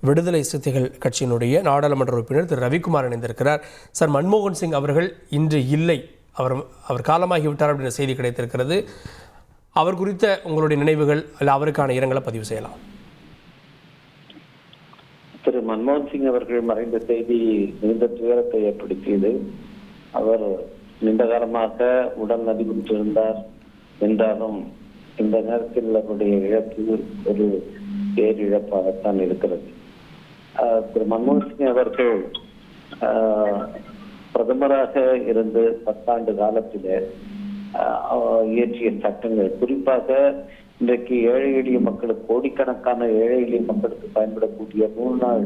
விடுதலை சிறுத்தைகள் கட்சியினுடைய நாடாளுமன்ற உறுப்பினர் திரு ரவிக்குமார் இணைந்திருக்கிறார். சார், மன்மோகன் சிங் அவர்கள் இன்று இல்லை, அவர் காலமாகிவிட்டார் அப்படின்ற செய்தி கிடைத்திருக்கிறது. அவர் குறித்த உங்களுடைய நினைவுகள் அல்ல அவருக்கான இரங்கலை பதிவு செய்யலாம். திரு மன்மோகன் சிங் அவர்கள் மறைந்த செய்தி மிகுந்த துயரத்தை ஏற்படுத்தியது. அவர் நீண்ட காலமாக உடல் நலிவுற்றிருந்தார் என்றாலும் இந்த நேரத்தில் அவருடைய இழப்பு ஒரு பேரிழப்பாகத்தான் இருக்கிறது. திரு மன்மோகன் சிங் அவர்கள் பிரதமராக இருந்து 10 ஆண்டு காலத்திலே இயற்றிய சட்டங்கள், குறிப்பாக இன்றைக்கு ஏழை எளிய மக்களுக்கு, கோடிக்கணக்கான ஏழை எளிய மக்களுக்கு பயன்படக்கூடிய 3 நாள்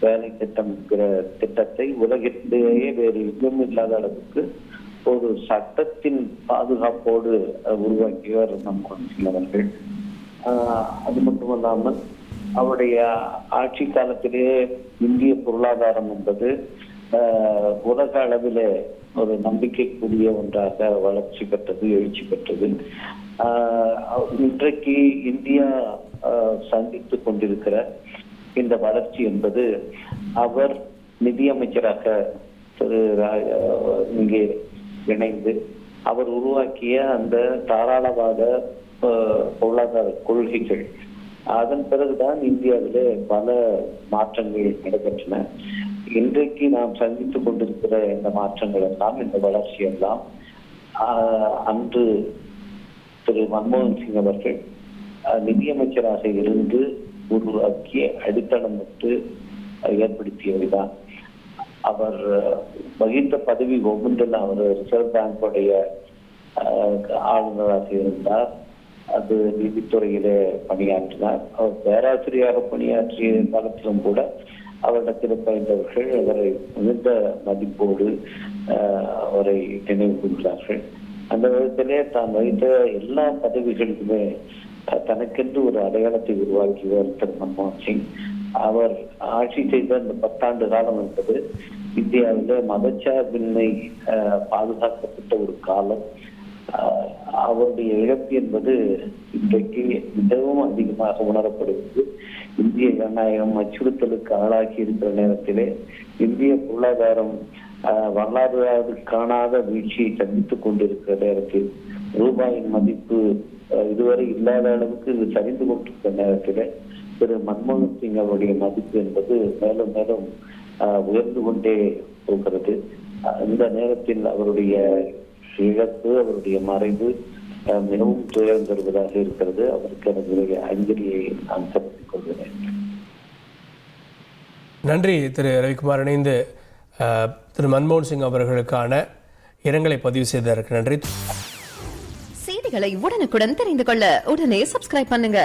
வேலை திட்டம் என்கிற திட்டத்தை உலகிலேயே வேறு எங்கும் இல்லாத அளவுக்கு ஒரு சட்டத்தின் பாதுகாப்போடு உருவாக்கியவர் மன்மோகன் சிங் அவர்கள். அது மட்டுமல்லாமல் அவருடைய ஆட்சி காலத்திலேயே இந்திய பொருளாதாரம் என்பது உலக அளவிலே ஒரு நம்பிக்கைக்குரிய ஒன்றாக வளர்ச்சி பெற்றது, எழுச்சி பெற்றது. இன்றைக்கு இந்தியா சந்தித்துக் கொண்டிருக்கிற இந்த வளர்ச்சி என்பது அவர் நிதியமைச்சராக இங்கே இணைந்து அவர் உருவாக்கிய அந்த தாராளவாத பொருளாதார கொள்கைகள், அதன் பிறகுதான் இந்தியாவிலே பல மாற்றங்கள் நடைபெற்றன. இன்றைக்கு நாம் சந்தித்துக் கொண்டிருக்கிற இந்த மாற்றங்கள் எல்லாம், இந்த வளர்ச்சி எல்லாம் அன்று திரு மன்மோகன் சிங் அவர்கள் நிதியமைச்சராக இருந்து உருவாக்கிய அடித்தளம் விட்டு ஏற்படுத்தியவைதான். அவர் வகித்த பதவி ஒவ்வொன்றில் அவர் ரிசர்வ் பேங்கோடைய ஆளுநராக இருந்தார். அது நீதித்துறையிலே பணியாற்றினார். அவர் பேராசிரியராக பணியாற்றிய காலத்திலும் கூட அவரிடத்தில் பயின்றவர்கள் அவரை மிகுந்த மதிப்போடு அவரை நினைவு கூறுகிறார்கள். அந்த விதத்திலே தான் வகித்த எல்லா பதவிகளுக்குமே தனக்கென்று ஒரு அடையாளத்தை உருவாக்கியவர் திரு மன்மோகன் சிங். அவர் ஆட்சி செய்த இந்த 10 ஆண்டு காலம் என்பது இந்தியாவிலே மதச்சார்பின்மை பாதுகாக்கப்பட்ட ஒரு காலம். அவருடைய இழப்பு என்பது இன்றைக்கு மிகவும் அதிகமாக உணரப்படுகிறது. இந்திய ஜனநாயகம் அச்சுறுத்தலுக்கு ஆளாக்கி இருக்கிற நேரத்திலே இந்திய பொருளாதாரம் வரலாறு காணாத வீழ்ச்சியை சந்தித்துக் கொண்டிருக்கிற நேரத்தில், ரூபாயின் மதிப்பு இதுவரை இல்லாத அளவுக்கு இது சரிந்து கொண்டிருக்கிற நேரத்திலே திரு மன்மோகன் சிங் அவருடைய மதிப்பு என்பது மேலும் மேலும் உயர்ந்து கொண்டே போகிறது. இந்த நேரத்தில் அவருடைய இழப்பு, அவருடைய மறைவு மிகவும் துயரம் தருவதாக இருக்கிறது. அவருக்கு எனது அஞ்சலியை நான் செலுத்திக் கொள்கிறேன். நன்றி திரு ரவிக்குமார். இணைந்து திரு மன்மோகன் சிங் அவர்களுக்கான இரங்கலை பதிவு செய்ததற்கு நன்றி. செய்திகளை உடனுக்குடன் தெரிந்து கொள்ள உடனே சப்ஸ்கிரைப் பண்ணுங்க.